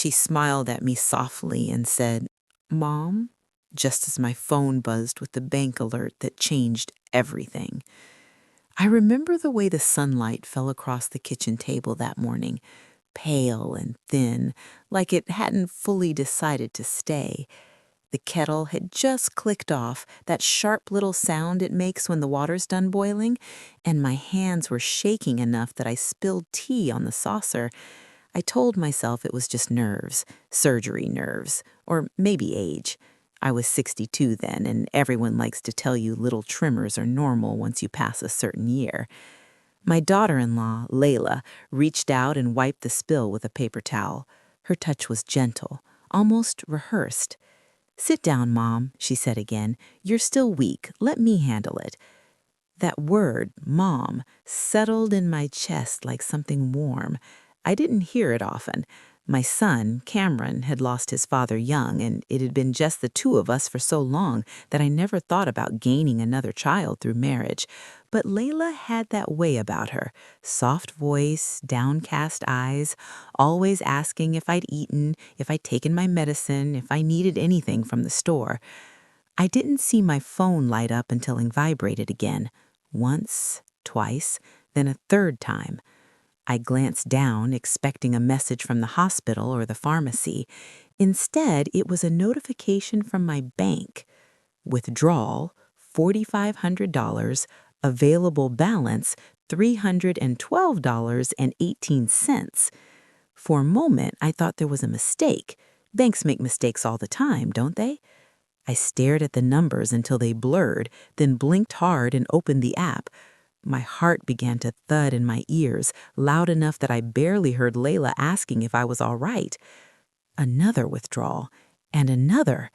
She smiled at me softly and said, "Mom," just as my phone buzzed with the bank alert that changed everything. I remember the way the sunlight fell across the kitchen table that morning, pale and thin, like it hadn't fully decided to stay. The kettle had just clicked off, that sharp little sound it makes when the water's done boiling, and my hands were shaking enough that I spilled tea on the saucer. I told myself it was just nerves, surgery nerves, or maybe age. I was 62 then, and everyone likes to tell you little tremors are normal once you pass a certain year. My daughter-in-law, Layla, reached out and wiped the spill with a paper towel. Her touch was gentle, almost rehearsed. "Sit down, Mom," she said again. "You're still weak. Let me handle it." That word, Mom, settled in my chest like something warm. I didn't hear it often. My son, Cameron, had lost his father young, and it had been just the two of us for so long that I never thought about gaining another child through marriage. But Layla had that way about her, soft voice, downcast eyes, always asking if I'd eaten, if I'd taken my medicine, if I needed anything from the store. I didn't see my phone light up until it vibrated again. Once, twice, then a third time. I glanced down, expecting a message from the hospital or the pharmacy. Instead, it was a notification from my bank. Withdrawal, $4,500, available balance, $312.18. For a moment, I thought there was a mistake. Banks make mistakes all the time, don't they? I stared at the numbers until they blurred, then blinked hard and opened the app. My heart began to thud in my ears, loud enough that I barely heard Layla asking if I was all right. Another withdrawal, and another.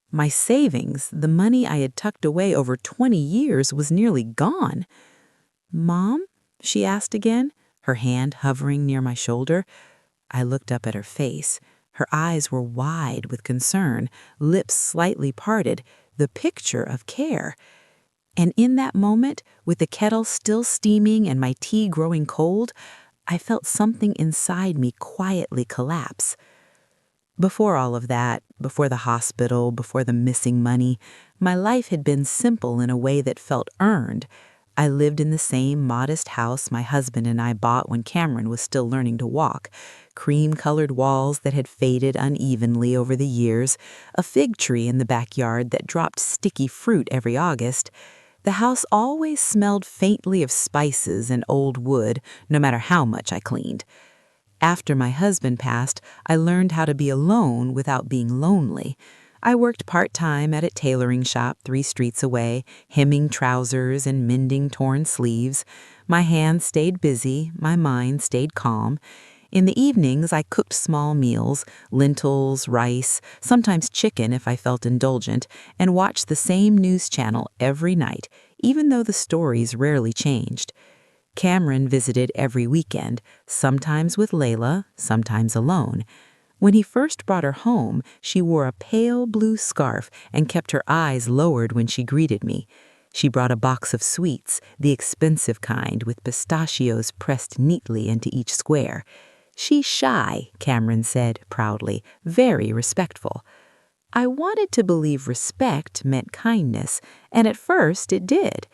My savings, the money I had tucked away over 20 years, was nearly gone. "Mom?" she asked again, her hand hovering near my shoulder. I looked up at her face. Her eyes were wide with concern, lips slightly parted, the picture of care. And in that moment, with the kettle still steaming and my tea growing cold, I felt something inside me quietly collapse. Before all of that, before the hospital, before the missing money, my life had been simple in a way that felt earned. I lived in the same modest house my husband and I bought when Cameron was still learning to walk, cream-colored walls that had faded unevenly over the years, a fig tree in the backyard that dropped sticky fruit every August. The house always smelled faintly of spices and old wood, no matter how much I cleaned. After my husband passed, I learned how to be alone without being lonely. I worked part-time at a tailoring shop 3 streets away, hemming trousers and mending torn sleeves. My hands stayed busy, my mind stayed calm. In the evenings, I cooked small meals, lentils, rice, sometimes chicken if I felt indulgent, and watched the same news channel every night, even though the stories rarely changed. Cameron visited every weekend, sometimes with Layla, sometimes alone. When he first brought her home, she wore a pale blue scarf and kept her eyes lowered when she greeted me. She brought a box of sweets, the expensive kind, with pistachios pressed neatly into each square. "She's shy," Cameron said proudly, "very respectful." I wanted to believe respect meant kindness, and at first it did.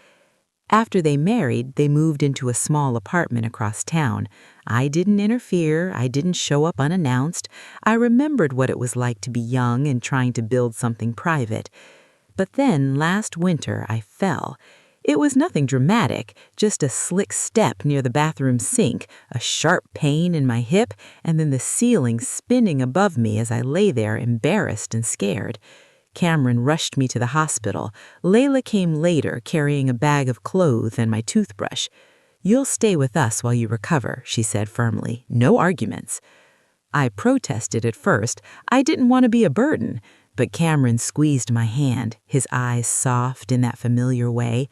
After they married, they moved into a small apartment across town. I didn't interfere. I didn't show up unannounced. I remembered what it was like to be young and trying to build something private. But then, last winter, I fell. It was nothing dramatic, just a slick step near the bathroom sink, a sharp pain in my hip, and then the ceiling spinning above me as I lay there embarrassed and scared. Cameron rushed me to the hospital. Layla came later carrying a bag of clothes and my toothbrush. "You'll stay with us while you recover," she said firmly. "No arguments." I protested at first. I didn't want to be a burden. But Cameron squeezed my hand, his eyes soft in that familiar way.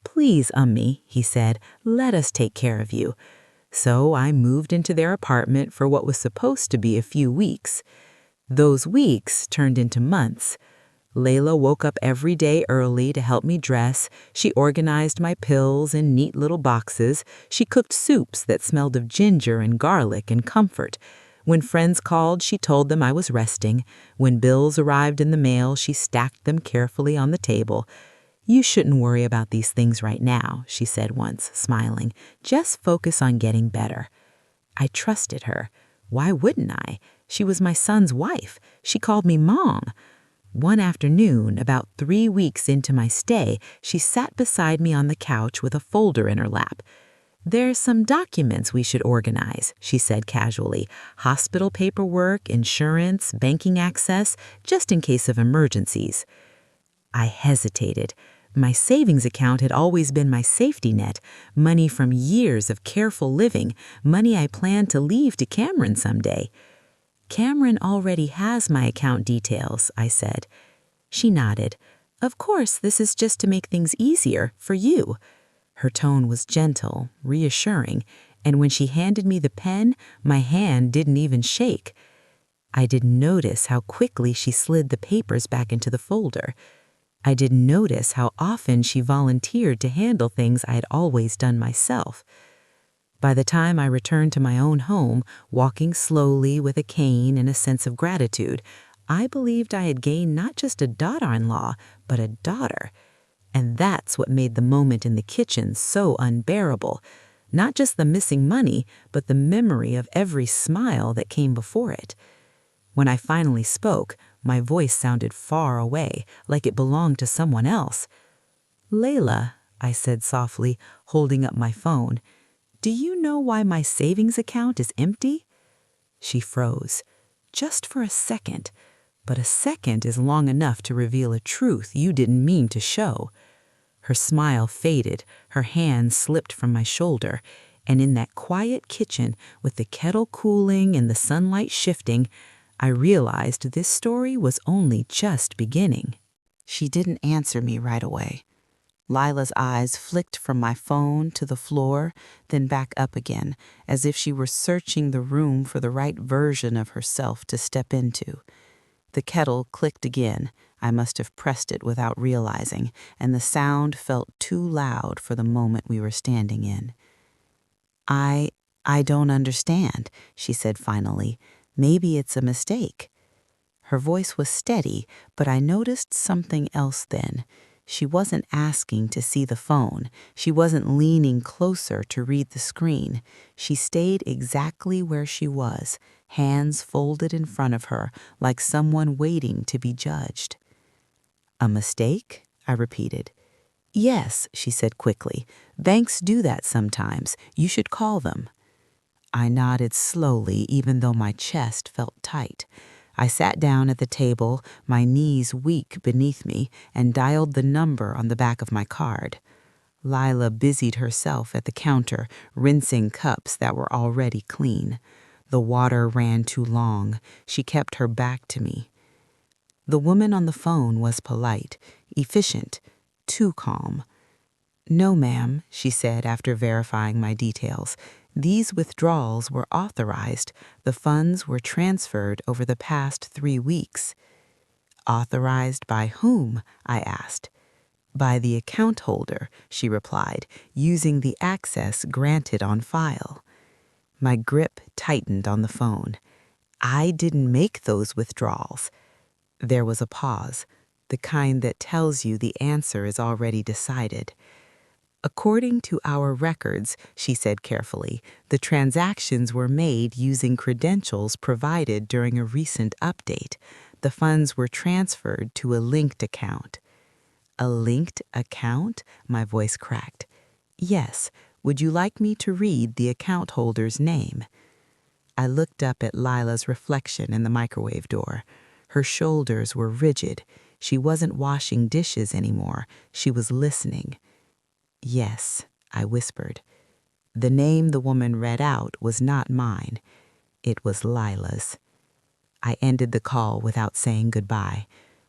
"Please, Ummi," he said, "let us take care of you." So I moved into their apartment for what was supposed to be a few weeks. Those weeks turned into months. Layla woke up every day early to help me dress. She organized my pills in neat little boxes. She cooked soups that smelled of ginger and garlic and comfort. When friends called, she told them I was resting. When bills arrived in the mail, she stacked them carefully on the table. "You shouldn't worry about these things right now," she said once, smiling. "Just focus on getting better." I trusted her. Why wouldn't I? She was my son's wife. She called me Mom. One afternoon, about 3 weeks into my stay, she sat beside me on the couch with a folder in her lap. "There's some documents we should organize," she said casually. "Hospital paperwork, insurance, banking access, just in case of emergencies." I hesitated. My savings account had always been my safety net, money from years of careful living, money I planned to leave to Cameron someday. "Cameron already has my account details," I said. She nodded. "Of course, this is just to make things easier for you." Her tone was gentle, reassuring, and when she handed me the pen, my hand didn't even shake. I didn't notice how quickly she slid the papers back into the folder. I didn't notice how often she volunteered to handle things I had always done myself. By the time I returned to my own home, walking slowly with a cane and a sense of gratitude, I believed I had gained not just a daughter-in-law, but a daughter. And that's what made the moment in the kitchen so unbearable. Not just the missing money, but the memory of every smile that came before it. When I finally spoke, my voice sounded far away, like it belonged to someone else. "Layla," I said softly, holding up my phone, "do you know why my savings account is empty?" She froze. Just for a second. But a second is long enough to reveal a truth you didn't mean to show. Her smile faded, her hand slipped from my shoulder, and in that quiet kitchen, with the kettle cooling and the sunlight shifting, I realized this story was only just beginning. She didn't answer me right away. Lila's eyes flicked from my phone to the floor, then back up again, as if she were searching the room for the right version of herself to step into. The kettle clicked again. I must have pressed it without realizing, and the sound felt too loud for the moment we were standing in. I don't understand," she said finally. "Maybe it's a mistake." Her voice was steady, but I noticed something else then. She wasn't asking to see the phone. She wasn't leaning closer to read the screen. She stayed exactly where she was, hands folded in front of her, like someone waiting to be judged. "A mistake?" I repeated. "Yes," she said quickly. "Banks do that sometimes. You should call them." I nodded slowly, even though my chest felt tight. I sat down at the table, my knees weak beneath me, and dialed the number on the back of my card. Lila busied herself at the counter, rinsing cups that were already clean. The water ran too long. She kept her back to me. The woman on the phone was polite, efficient, too calm. "No, ma'am," she said after verifying my details. "These withdrawals were authorized. The funds were transferred over the past 3 weeks." "Authorized by whom?" I asked. "By the account holder," she replied, "using the access granted on file." My grip tightened on the phone. I didn't make those withdrawals. There was a pause, the kind that tells you the answer is already decided. "According to our records," she said carefully, "the transactions were made using credentials provided during a recent update. The funds were transferred to a linked account." "A linked account?" My voice cracked. "Yes. Would you like me to read the account holder's name?" I looked up at Lila's reflection in the microwave door. Her shoulders were rigid. She wasn't washing dishes anymore. She was listening. "Yes," I whispered. The name the woman read out was not mine. It was Lila's. I ended the call without saying goodbye.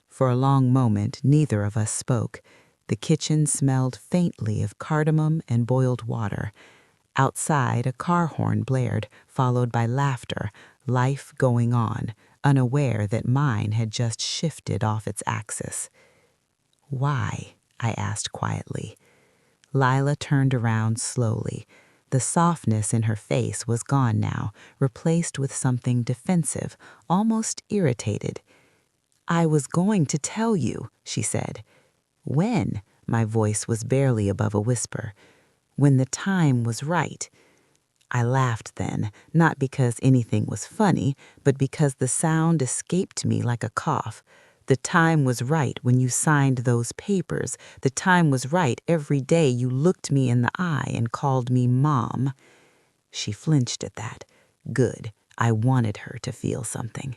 For a long moment, neither of us spoke. The kitchen smelled faintly of cardamom and boiled water. Outside, a car horn blared, followed by laughter, life going on, unaware that mine had just shifted off its axis. "Why?" I asked quietly. Lila turned around slowly. The softness in her face was gone now, replaced with something defensive, almost irritated. "I was going to tell you," she said. "When?" My voice was barely above a whisper. "When the time was right." I laughed then, not because anything was funny, but because the sound escaped me like a cough. "The time was right when you signed those papers. The time was right every day you looked me in the eye and called me Mom." She flinched at that. Good. I wanted her to feel something.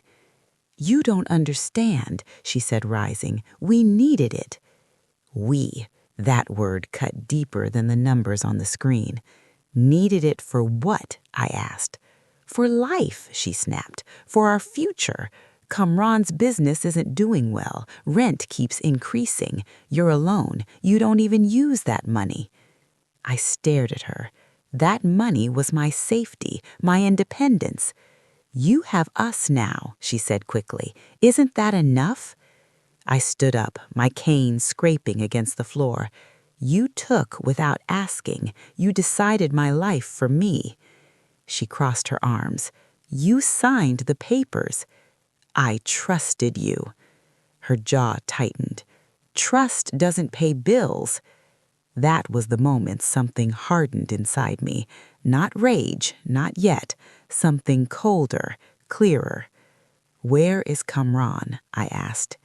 "You don't understand," she said, rising. "We needed it." "We." That word cut deeper than the numbers on the screen. "Needed it for what?" I asked. "For life," she snapped. "For our future. Kamran's business isn't doing well. Rent keeps increasing. You're alone. You don't even use that money." I stared at her. That money was my safety, my independence. "You have us now," she said quickly. "Isn't that enough?" I stood up, my cane scraping against the floor. "You took without asking. You decided my life for me." She crossed her arms. "You signed the papers." "I trusted you." Her jaw tightened. "Trust doesn't pay bills." That was the moment something hardened inside me. Not rage, not yet. Something colder, clearer. "Where is Kamran?" I asked.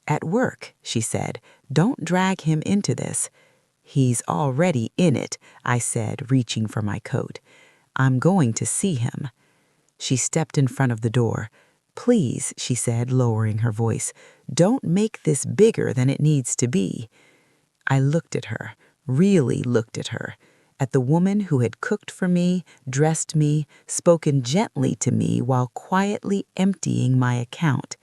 "At work," she said. "Don't drag him into this." "He's already in it," I said, reaching for my coat. "I'm going to see him." She stepped in front of the door. "Please," she said, lowering her voice, "don't make this bigger than it needs to be." I looked at her, really looked at her, at the woman who had cooked for me, dressed me, spoken gently to me while quietly emptying my account.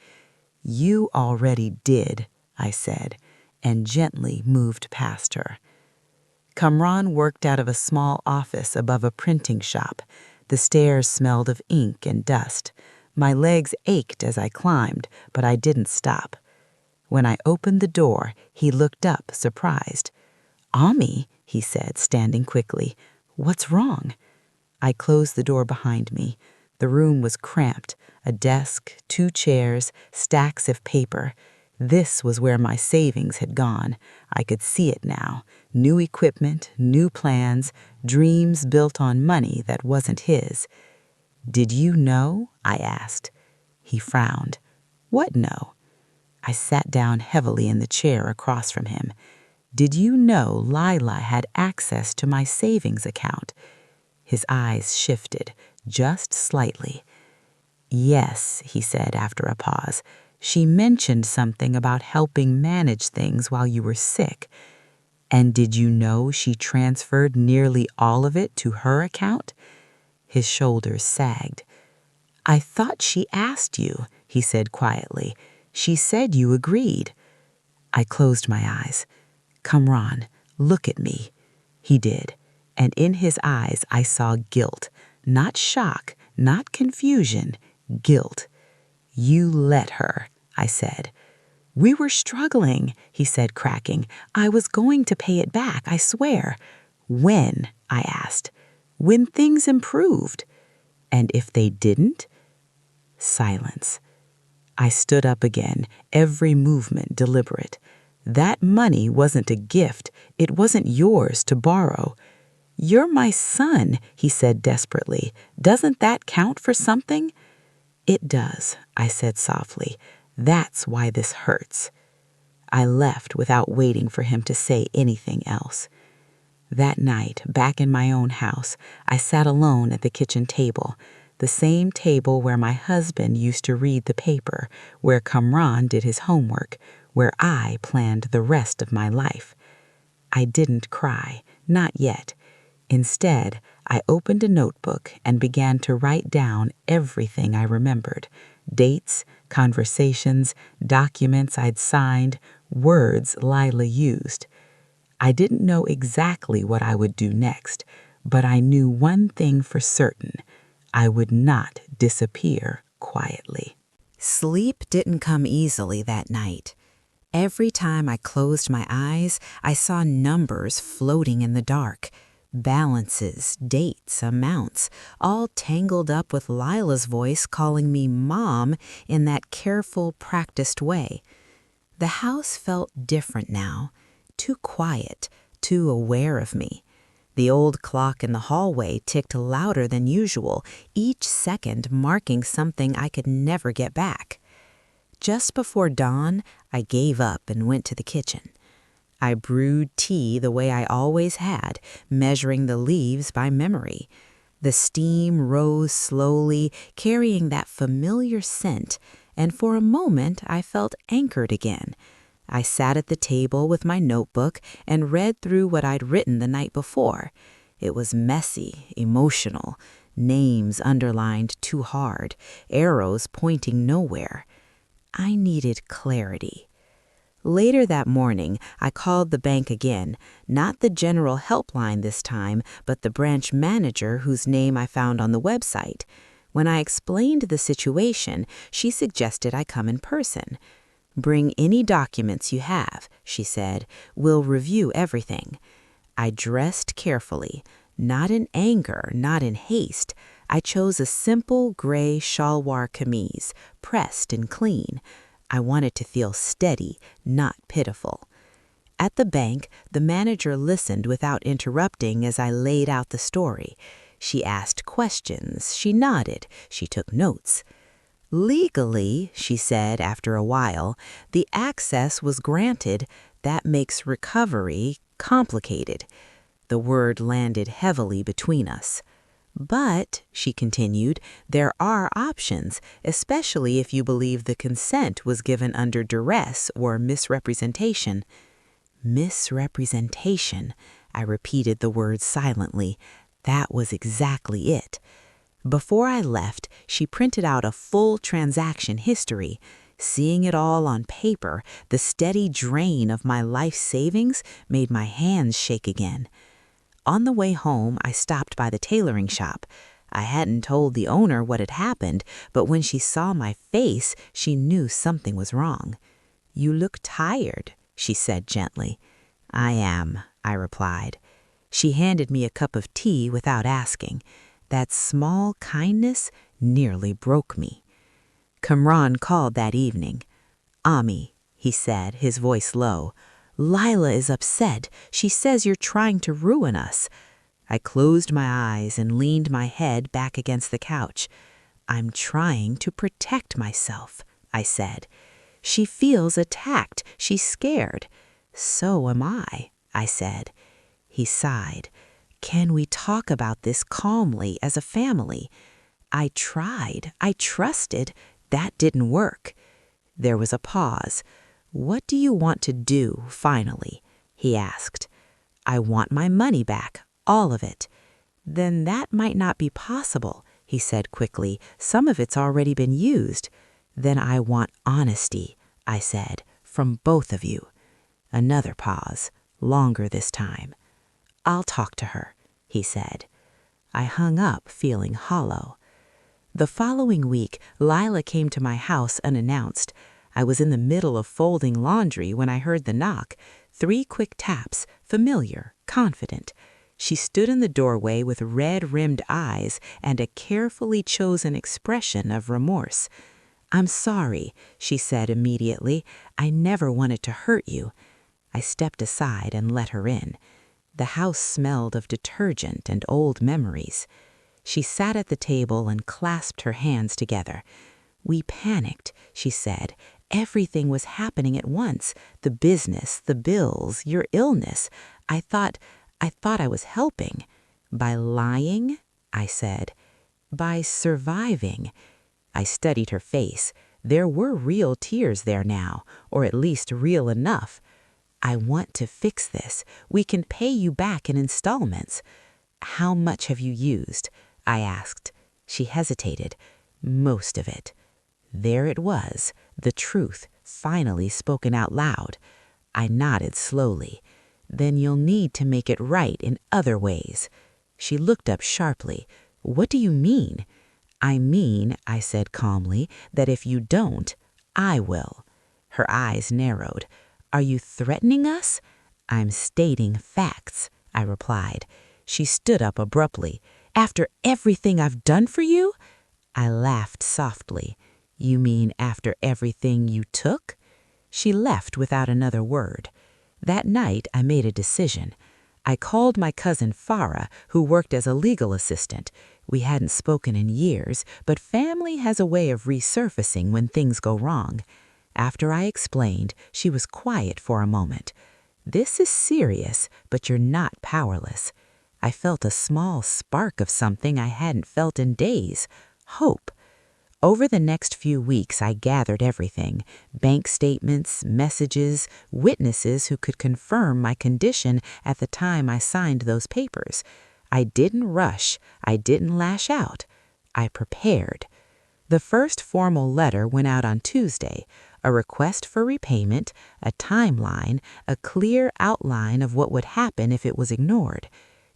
"You already did," I said, and gently moved past her. Kamran worked out of a small office above a printing shop. The stairs smelled of ink and dust. My legs ached as I climbed, but I didn't stop. When I opened the door, he looked up, surprised. "Ami," he said, standing quickly. "What's wrong?" I closed the door behind me. The room was cramped. A desk, 2 chairs, stacks of paper. This was where my savings had gone. I could see it now. New equipment, new plans, dreams built on money that wasn't his. "Did you know?" I asked. He frowned. "What know?" I sat down heavily in the chair across from him. "Did you know Lila had access to my savings account?" His eyes shifted, just slightly. "Yes," he said after a pause. "She mentioned something about helping manage things while you were sick. And did you know she transferred nearly all of it to her account?" His shoulders sagged. "I thought she asked you," he said quietly. "She said you agreed." I closed my eyes. "Kamran, look at me." He did, and in his eyes I saw guilt, not shock, not confusion, guilt. "You let her," I said. "We were struggling," he said, cracking. "I was going to pay it back, I swear." "When?" I asked. "When things improved." "And if they didn't?" Silence. I stood up again, every movement deliberate. "That money wasn't a gift. It wasn't yours to borrow." "You're my son," he said desperately. "Doesn't that count for something?" "It does," I said softly. "That's why this hurts." I left without waiting for him to say anything else. That night, back in my own house, I sat alone at the kitchen table, the same table where my husband used to read the paper, where Kamran did his homework, where I planned the rest of my life. I didn't cry, not yet. Instead, I opened a notebook and began to write down everything I remembered: dates, conversations, documents I'd signed, words Lila used. I didn't know exactly what I would do next, but I knew one thing for certain: I would not disappear quietly. Sleep didn't come easily that night. Every time I closed my eyes, I saw numbers floating in the dark. Balances, dates, amounts, all tangled up with Lila's voice calling me Mom in that careful, practiced way. The house felt different now, too quiet, too aware of me. The old clock in the hallway ticked louder than usual, each second marking something I could never get back. Just before dawn, I gave up and went to the kitchen. I brewed tea the way I always had, measuring the leaves by memory. The steam rose slowly, carrying that familiar scent, and for a moment I felt anchored again. I sat at the table with my notebook and read through what I'd written the night before. It was messy, emotional, names underlined too hard, arrows pointing nowhere. I needed clarity. Later that morning, I called the bank again, not the general helpline this time, but the branch manager whose name I found on the website. When I explained the situation, she suggested I come in person. "Bring any documents you have," she said. "We'll review everything." I dressed carefully, not in anger, not in haste. I chose a simple gray shalwar kameez, pressed and clean. I wanted to feel steady, not pitiful. At the bank, the manager listened without interrupting as I laid out the story. She asked questions, she nodded, she took notes. "Legally," she said after a while, "the access was granted. That makes recovery complicated." The word landed heavily between us. "But," she continued, "there are options, especially if you believe the consent was given under duress or misrepresentation." Misrepresentation. I repeated the word silently. That was exactly it. Before I left, she printed out a full transaction history. Seeing it all on paper, the steady drain of my life savings made my hands shake again. On the way home, I stopped by the tailoring shop. I hadn't told the owner what had happened, but when she saw my face, she knew something was wrong. "You look tired," she said gently. "I am," I replied. She handed me a cup of tea without asking. That small kindness nearly broke me. Kamran called that evening. "Ami," he said, his voice low, "Lila is upset. She says you're trying to ruin us." I closed my eyes and leaned my head back against the couch. "I'm trying to protect myself," I said. "She feels attacked. She's scared." "So am I said. He sighed. "Can we talk about this calmly as a family?" I tried. I trusted. That didn't work. There was a pause. "What do you want to do, finally?" he asked. "I want my money back, all of it." "Then that might not be possible," he said quickly. "Some of it's already been used." "Then I want honesty," I said, "from both of you." Another pause, longer this time. "I'll talk to her," he said. I hung up feeling hollow. The following week, Lila came to my house unannounced. I was in the middle of folding laundry when I heard the knock. 3 quick taps, familiar, confident. She stood in the doorway with red-rimmed eyes and a carefully chosen expression of remorse. "I'm sorry," she said immediately. "I never wanted to hurt you." I stepped aside and let her in. The house smelled of detergent and old memories. She sat at the table and clasped her hands together. "We panicked," she said. "Everything was happening at once. The business, the bills, your illness. I thought I was helping." "By lying?" I said. "By surviving." I studied her face. There were real tears there now, or at least real enough. "I want to fix this. We can pay you back in installments." "How much have you used?" I asked. She hesitated. "Most of it." There it was, the truth, finally spoken out loud. I nodded slowly. "Then you'll need to make it right in other ways." She looked up sharply. "What do you mean?" "I mean," I said calmly, "that if you don't, I will." Her eyes narrowed. "Are you threatening us?" "I'm stating facts," I replied. She stood up abruptly. "After everything I've done for you?" I laughed softly. "You mean after everything you took?" She left without another word. That night, I made a decision. I called my cousin Farah, who worked as a legal assistant. We hadn't spoken in years, but family has a way of resurfacing when things go wrong. After I explained, she was quiet for a moment. "This is serious, but you're not powerless." I felt a small spark of something I hadn't felt in days: hope. Over the next few weeks, I gathered everything: bank statements, messages, witnesses who could confirm my condition at the time I signed those papers. I didn't rush. I didn't lash out. I prepared. The first formal letter went out on Tuesday: a request for repayment, a timeline, a clear outline of what would happen if it was ignored.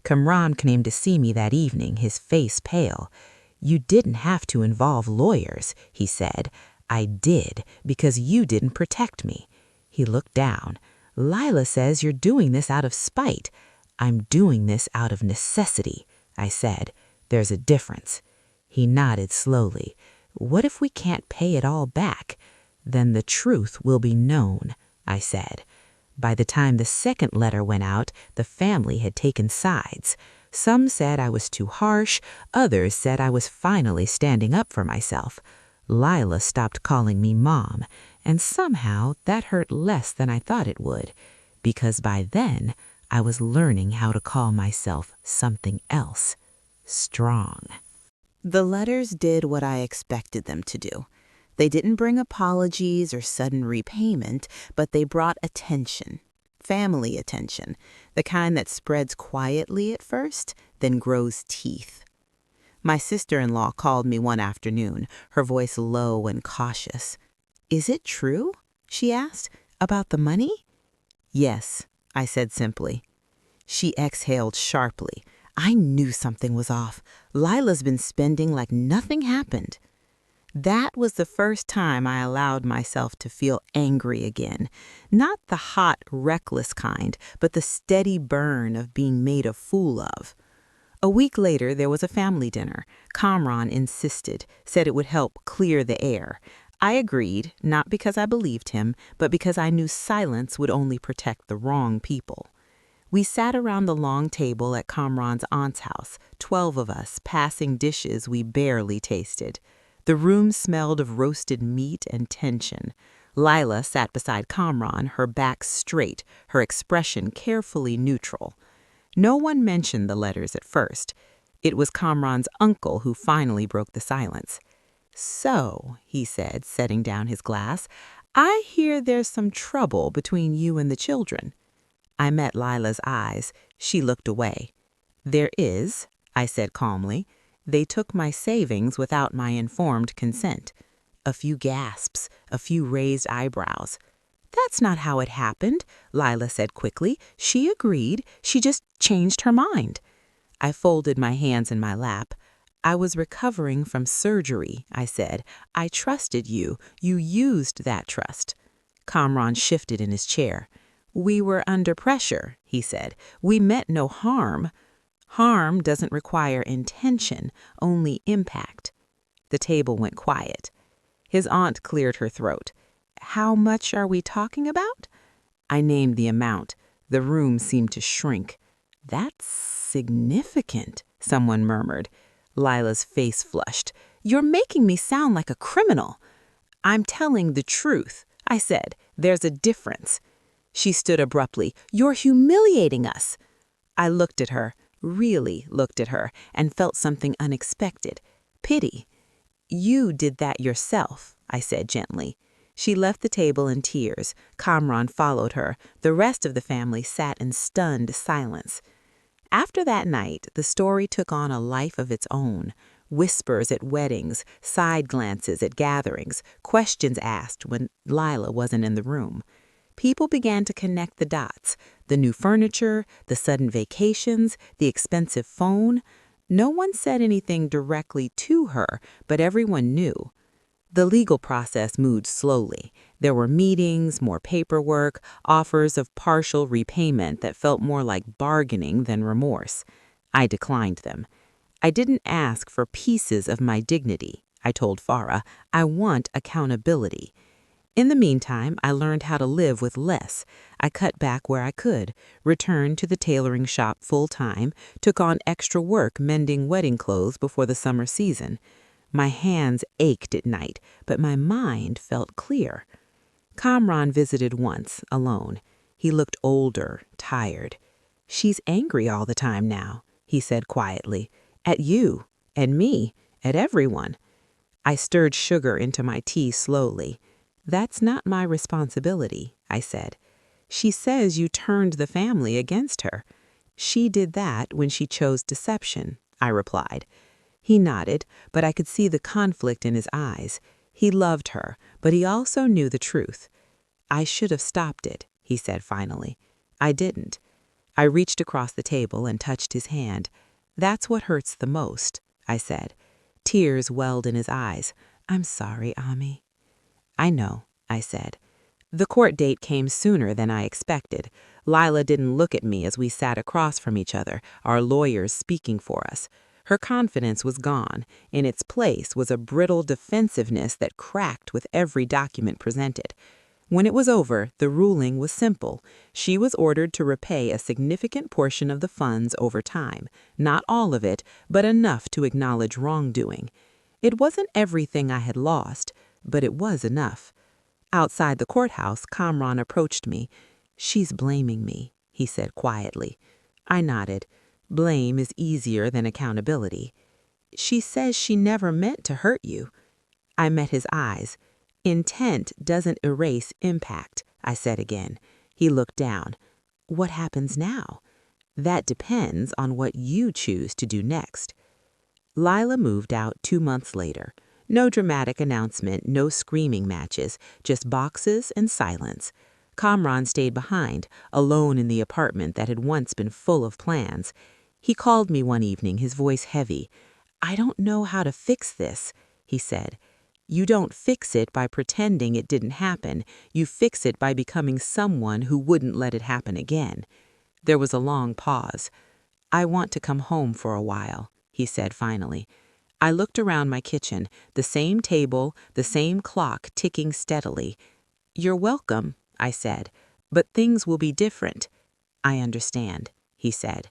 Kamran came to see me that evening, his face pale. "You didn't have to involve lawyers," he said. "I did, because you didn't protect me." He looked down. "Lila says you're doing this out of spite." "I'm doing this out of necessity," I said. "There's a difference." He nodded slowly. "What if we can't pay it all back?" "Then the truth will be known," I said. By the time the second letter went out, the family had taken sides. Some said I was too harsh. Others said I was finally standing up for myself. Lila stopped calling me Mom, and somehow that hurt less than I thought it would, because by then I was learning how to call myself something else: strong. The letters did what I expected them to do. They didn't bring apologies or sudden repayment, but they brought attention. Family attention, the kind that spreads quietly at first, then grows teeth. My sister-in-law called me one afternoon, her voice low and cautious. "Is it true?" she asked. "About the money?" "Yes," I said simply. She exhaled sharply. I knew something was off. Lila's been spending like nothing happened. That was the first time I allowed myself to feel angry again. Not the hot, reckless kind, but the steady burn of being made a fool of. A week later, there was a family dinner. Kamran insisted, said it would help clear the air. I agreed, not because I believed him, but because I knew silence would only protect the wrong people. We sat around the long table at Kamran's aunt's house, 12 of us, passing dishes we barely tasted. The room smelled of roasted meat and tension. Lila sat beside Kamran, her back straight, her expression carefully neutral. No one mentioned the letters at first. It was Kamran's uncle who finally broke the silence. "So," he said, setting down his glass, "I hear there's some trouble between you and the children." I met Lila's eyes. She looked away. "There is," I said calmly. "They took my savings without my informed consent." A few gasps, a few raised eyebrows. "That's not how it happened," Lila said quickly. "She agreed. She just changed her mind." I folded my hands in my lap. "I was recovering from surgery," I said. "I trusted you. You used that trust." Kamran shifted in his chair. "We were under pressure," he said. "We meant no harm." "Harm doesn't require intention, only impact." The table went quiet. His aunt cleared her throat. "How much are we talking about?" I named the amount. The room seemed to shrink. "That's significant," someone murmured. Lila's face flushed. "You're making me sound like a criminal." "I'm telling the truth," I said. "There's a difference." She stood abruptly. "You're humiliating us." I looked at her, really looked at her, and felt something unexpected: pity. "You did that yourself," I said gently. She left the table in tears. Kamran followed her. The rest of the family sat in stunned silence. After that night, the story took on a life of its own. Whispers at weddings, side glances at gatherings, questions asked when Lila wasn't in the room. People began to connect the dots: the new furniture, the sudden vacations, the expensive phone. No one said anything directly to her, but everyone knew. The legal process moved slowly. There were meetings, more paperwork, offers of partial repayment that felt more like bargaining than remorse. I declined them. I didn't ask for pieces of my dignity, I told Farah. I want accountability. In the meantime, I learned how to live with less. I cut back where I could, returned to the tailoring shop full-time, took on extra work mending wedding clothes before the summer season. My hands ached at night, but my mind felt clear. Kamran visited once, alone. He looked older, tired. "She's angry all the time now," he said quietly. "At you, at me, at everyone." I stirred sugar into my tea slowly. "That's not my responsibility," I said. "She says you turned the family against her." "She did that when she chose deception," I replied. He nodded, but I could see the conflict in his eyes. He loved her, but he also knew the truth. "I should have stopped it," he said finally. "I didn't." I reached across the table and touched his hand. "That's what hurts the most," I said. Tears welled in his eyes. "I'm sorry, Ami." "I know," I said. The court date came sooner than I expected. Lila didn't look at me as we sat across from each other, our lawyers speaking for us. Her confidence was gone. In its place was a brittle defensiveness that cracked with every document presented. When it was over, the ruling was simple. She was ordered to repay a significant portion of the funds over time. Not all of it, but enough to acknowledge wrongdoing. It wasn't everything I had lost, but it was enough. Outside the courthouse, Kamran approached me. "She's blaming me," he said quietly. I nodded. Blame is easier than accountability. "She says she never meant to hurt you." I met his eyes. "Intent doesn't erase impact," I said again. He looked down. "What happens now?" "That depends on what you choose to do next." Lila moved out 2 months later. No dramatic announcement, no screaming matches, just boxes and silence. Kamran stayed behind, alone in the apartment that had once been full of plans. He called me one evening, his voice heavy. "I don't know how to fix this," he said. "You don't fix it by pretending it didn't happen. You fix it by becoming someone who wouldn't let it happen again." There was a long pause. "I want to come home for a while," he said finally. I looked around my kitchen, the same table, the same clock ticking steadily. "You're welcome," I said, "but things will be different." "I understand," he said.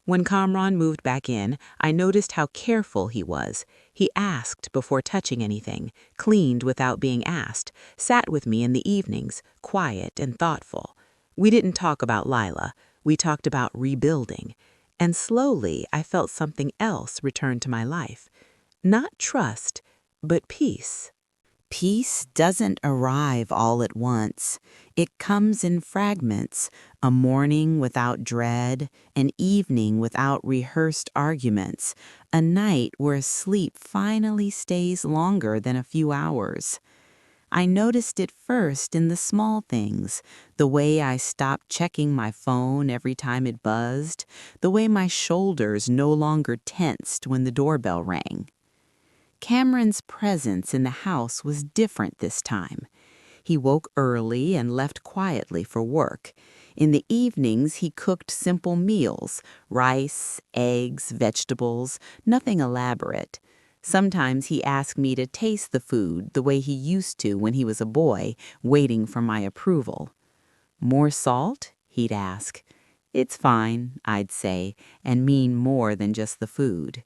When Kamran moved back in, I noticed how careful he was. He asked before touching anything, cleaned without being asked, sat with me in the evenings, quiet and thoughtful. We didn't talk about Lila. We talked about rebuilding. And slowly, I felt something else return to my life. Not trust, but peace. Peace doesn't arrive all at once. It comes in fragments, a morning without dread, an evening without rehearsed arguments, a night where sleep finally stays longer than a few hours. I noticed it first in the small things, the way I stopped checking my phone every time it buzzed, the way my shoulders no longer tensed when the doorbell rang. Cameron's presence in the house was different this time. He woke early and left quietly for work. In the evenings, he cooked simple meals, rice, eggs, vegetables, nothing elaborate. Sometimes he asked me to taste the food the way he used to when he was a boy, waiting for my approval. "More salt?" he'd ask. "It's fine," I'd say, and mean more than just the food.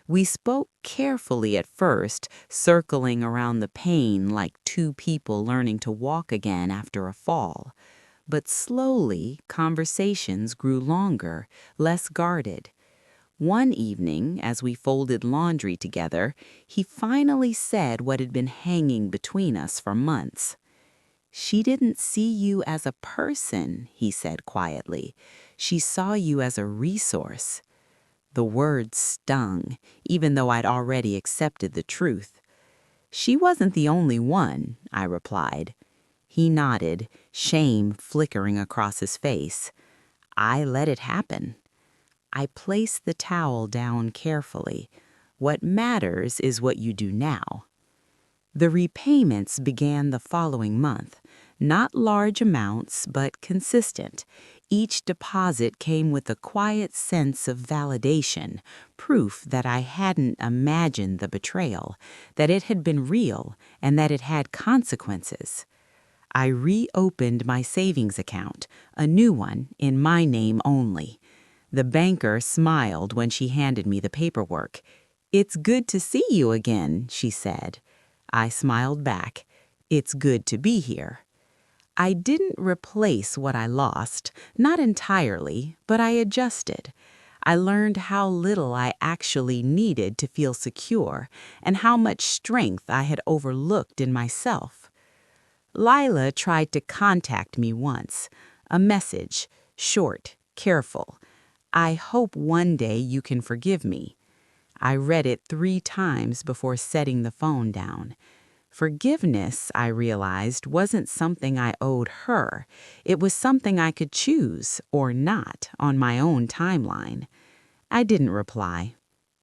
We spoke carefully at first, circling around the pain like two people learning to walk again after a fall. But slowly, conversations grew longer, less guarded. One evening, as we folded laundry together, he finally said what had been hanging between us for months. "She didn't see you as a person," he said quietly. "She saw you as a resource." The words stung, even though I'd already accepted the truth. "She wasn't the only one," I replied. He nodded, shame flickering across his face. "I let it happen." I placed the towel down carefully. "What matters is what you do now." The repayments began the following month. Not large amounts, but consistent. Each deposit came with a quiet sense of validation, proof that I hadn't imagined the betrayal, that it had been real, and that it had consequences. I reopened my savings account, a new one in my name only. The banker smiled when she handed me the paperwork. "It's good to see you again," she said. I smiled back. "It's good to be here." I didn't replace what I lost, not entirely, but I adjusted. I learned how little I actually needed to feel secure and how much strength I had overlooked in myself. Lila tried to contact me once. A message, short, careful. "I hope one day you can forgive me." I read it 3 times before setting the phone down. Forgiveness, I realized, wasn't something I owed her. It was something I could choose, or not, on my own timeline. I didn't reply.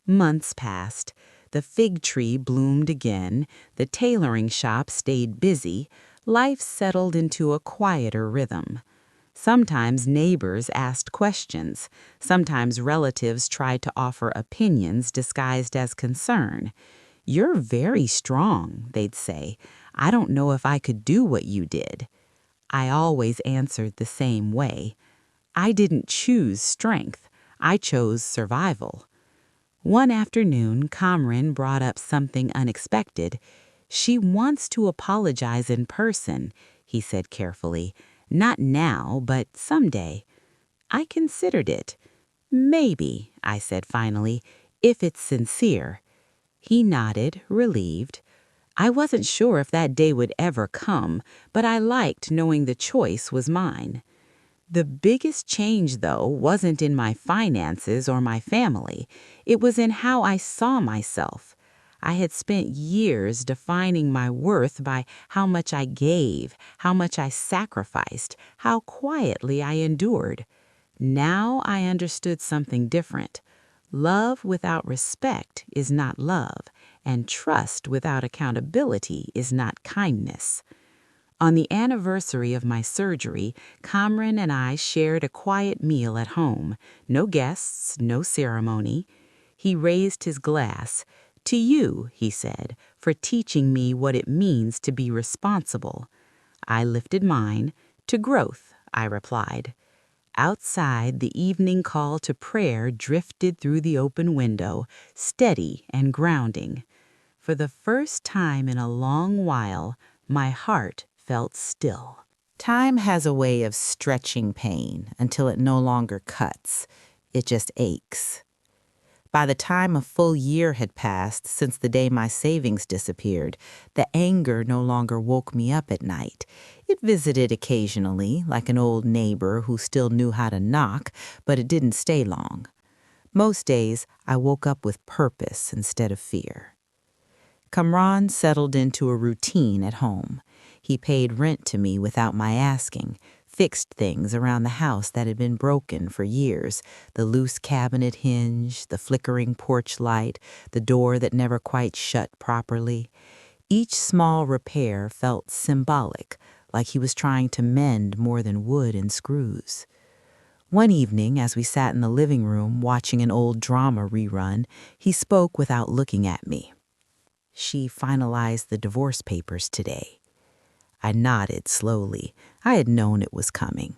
Months passed. The fig tree bloomed again. The tailoring shop stayed busy. Life settled into a quieter rhythm. Sometimes neighbors asked questions. Sometimes relatives tried to offer opinions disguised as concern. "You're very strong," they'd say. "I don't know if I could do what you did." I always answered the same way. I didn't choose strength. I chose survival. One afternoon, Kamran brought up something unexpected. "She wants to apologize in person," he said carefully. "Not now, but someday." I considered it. "Maybe," I said finally, "if it's sincere." He nodded, relieved. I wasn't sure if that day would ever come, but I liked knowing the choice was mine. The biggest change, though, wasn't in my finances or my family. It was in how I saw myself. I had spent years defining my worth by how much I gave, how much I sacrificed, how quietly I endured. Now I understood something different. Love without respect is not love, and trust without accountability is not kindness. On the anniversary of my surgery, Kamran and I shared a quiet meal at home. No guests, no ceremony. He raised his glass. "To you," he said, "for teaching me what it means to be responsible." I lifted mine. "To growth," I replied. Outside, the evening call to prayer drifted through the open window, steady and grounding. For the first time in a long while, my heart felt still. Time has a way of stretching pain until it no longer cuts. It just aches. By the time a full year had passed since the day my savings disappeared, the anger no longer woke me up at night. It visited occasionally, like an old neighbor who still knew how to knock, but it didn't stay long. Most days, I woke up with purpose instead of fear. Kamran settled into a routine at home. He paid rent to me without my asking, fixed things around the house that had been broken for years, the loose cabinet hinge, the flickering porch light, the door that never quite shut properly. Each small repair felt symbolic, like he was trying to mend more than wood and screws. One evening, as we sat in the living room watching an old drama rerun, he spoke without looking at me. "She finalized the divorce papers today." I nodded slowly. I had known it was coming.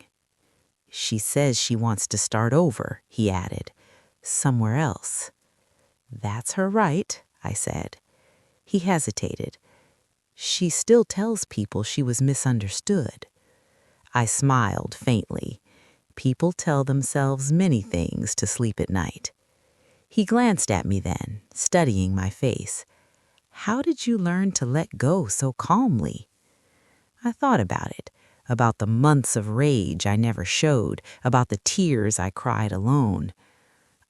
"She says she wants to start over," he added. "Somewhere else." "That's her right," I said. He hesitated. "She still tells people she was misunderstood." I smiled faintly. People tell themselves many things to sleep at night. He glanced at me then, studying my face. "How did you learn to let go so calmly?" I thought about it, about the months of rage I never showed, about the tears I cried alone.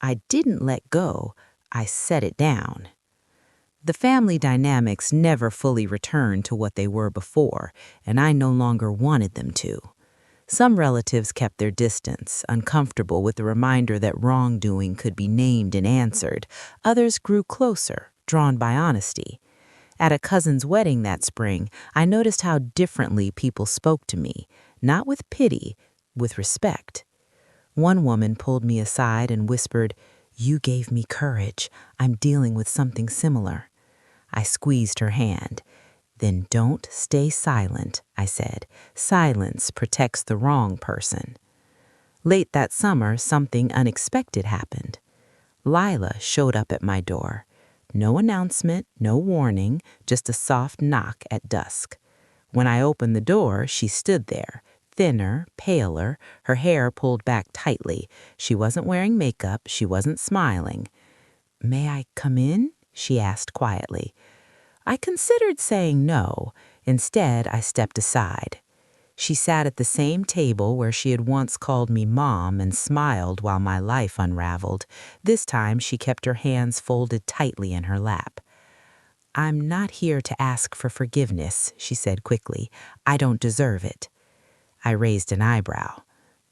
I didn't let go, I set it down. The family dynamics never fully returned to what they were before, and I no longer wanted them to. Some relatives kept their distance, uncomfortable with the reminder that wrongdoing could be named and answered. Others grew closer, drawn by honesty. At a cousin's wedding that spring, I noticed how differently people spoke to me, not with pity, with respect. One woman pulled me aside and whispered, "You gave me courage. I'm dealing with something similar." I squeezed her hand. "Then don't stay silent," I said. "Silence protects the wrong person." Late that summer, something unexpected happened. Lila showed up at my door. No announcement, no warning, just a soft knock at dusk. When I opened the door, she stood there, thinner, paler, her hair pulled back tightly. She wasn't wearing makeup, she wasn't smiling. "May I come in?" she asked quietly. I considered saying no. Instead, I stepped aside. She sat at the same table where she had once called me Mom and smiled while my life unraveled. This time, she kept her hands folded tightly in her lap. "I'm not here to ask for forgiveness," she said quickly. "I don't deserve it." I raised an eyebrow.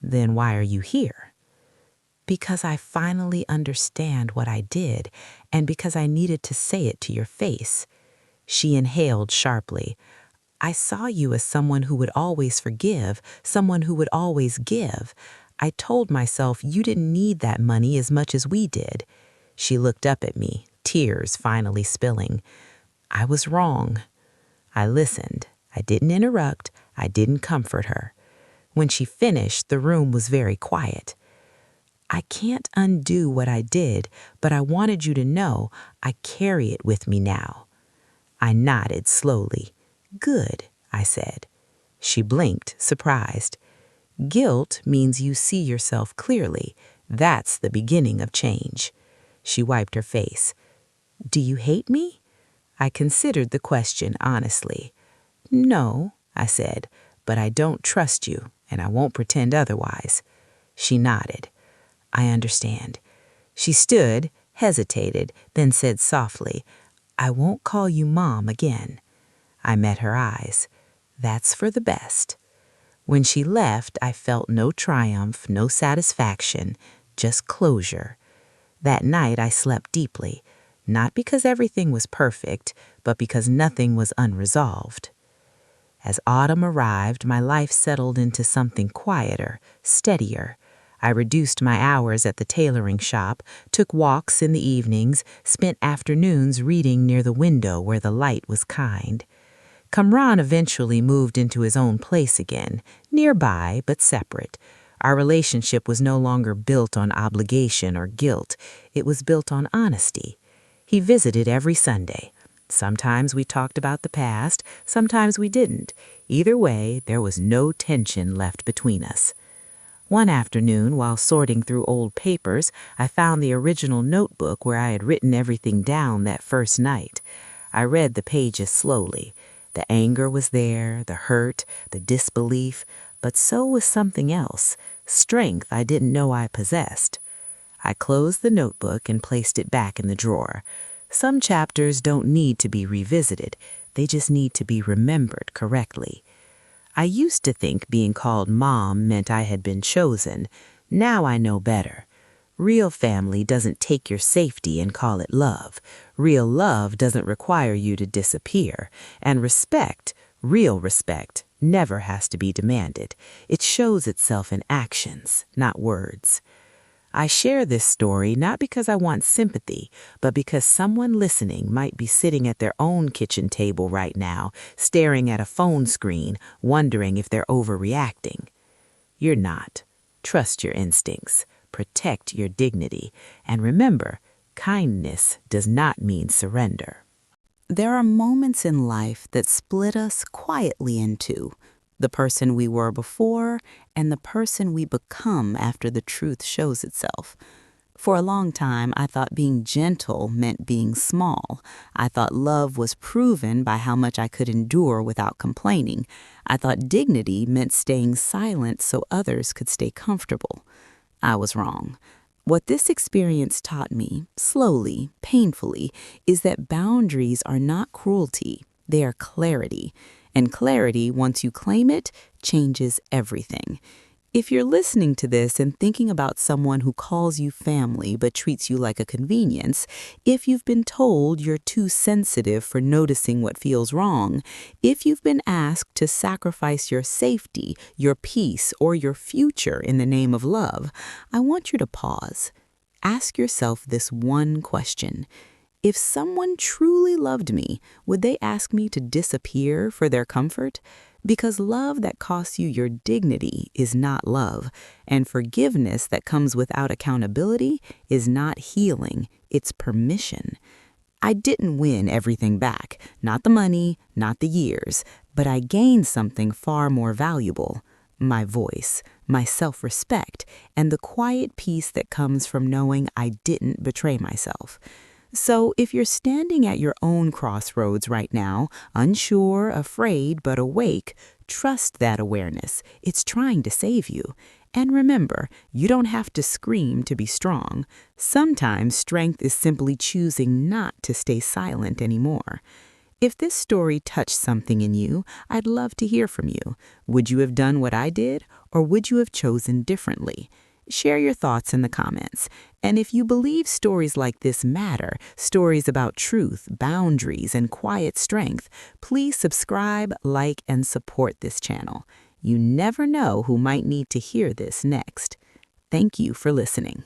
"Then why are you here?" "Because I finally understand what I did, and because I needed to say it to your face." She inhaled sharply. "I saw you as someone who would always forgive, someone who would always give. I told myself you didn't need that money as much as we did." She looked up at me, tears finally spilling. "I was wrong." I listened. I didn't interrupt. I didn't comfort her. When she finished, the room was very quiet. "I can't undo what I did, but I wanted you to know I carry it with me now." I nodded slowly. "Good," I said. She blinked, surprised. "Guilt means you see yourself clearly. That's the beginning of change." She wiped her face. "Do you hate me?" I considered the question honestly. "No," I said, "but I don't trust you, and I won't pretend otherwise." She nodded. "I understand." She stood, hesitated, then said softly, "I won't call you Mom again." I met her eyes. "That's for the best." When she left, I felt no triumph, no satisfaction, just closure. That night I slept deeply, not because everything was perfect, but because nothing was unresolved. As autumn arrived, my life settled into something quieter, steadier. I reduced my hours at the tailoring shop, took walks in the evenings, spent afternoons reading near the window where the light was kind. Kamran eventually moved into his own place again, nearby but separate. Our relationship was no longer built on obligation or guilt. It was built on honesty. He visited every Sunday. Sometimes we talked about the past, sometimes we didn't. Either way, there was no tension left between us. One afternoon, while sorting through old papers, I found the original notebook where I had written everything down that first night. I read the pages slowly. The anger was there, the hurt, the disbelief, but so was something else, strength I didn't know I possessed. I closed the notebook and placed it back in the drawer. Some chapters don't need to be revisited, they just need to be remembered correctly. I used to think being called Mom meant I had been chosen. Now I know better. Real family doesn't take your safety and call it love. Real love doesn't require you to disappear. And respect, real respect, never has to be demanded. It shows itself in actions, not words. I share this story not because I want sympathy, but because someone listening might be sitting at their own kitchen table right now, staring at a phone screen, wondering if they're overreacting. You're not. Trust your instincts. Protect your dignity. And remember, kindness does not mean surrender. There are moments in life that split us quietly in two. The person we were before and the person we become after the truth shows itself. For a long time, I thought being gentle meant being small. I thought love was proven by how much I could endure without complaining. I thought dignity meant staying silent so others could stay comfortable. I was wrong. What this experience taught me, slowly, painfully, is that boundaries are not cruelty, they are clarity. And clarity, once you claim it, changes everything. If you're listening to this and thinking about someone who calls you family but treats you like a convenience, if you've been told you're too sensitive for noticing what feels wrong, if you've been asked to sacrifice your safety, your peace, or your future in the name of love, I want you to pause. Ask yourself this one question. If someone truly loved me, would they ask me to disappear for their comfort? Because love that costs you your dignity is not love, and forgiveness that comes without accountability is not healing, it's permission. I didn't win everything back, not the money, not the years, but I gained something far more valuable. My voice, my self-respect, and the quiet peace that comes from knowing I didn't betray myself. So if you're standing at your own crossroads right now, unsure, afraid, but awake, trust that awareness. It's trying to save you. And remember, you don't have to scream to be strong. Sometimes strength is simply choosing not to stay silent anymore. If this story touched something in you, I'd love to hear from you. Would you have done what I did, or would you have chosen differently? Share your thoughts in the comments. And if you believe stories like this matter, stories about truth, boundaries, and quiet strength, please subscribe, like, and support this channel. You never know who might need to hear this next. Thank you for listening.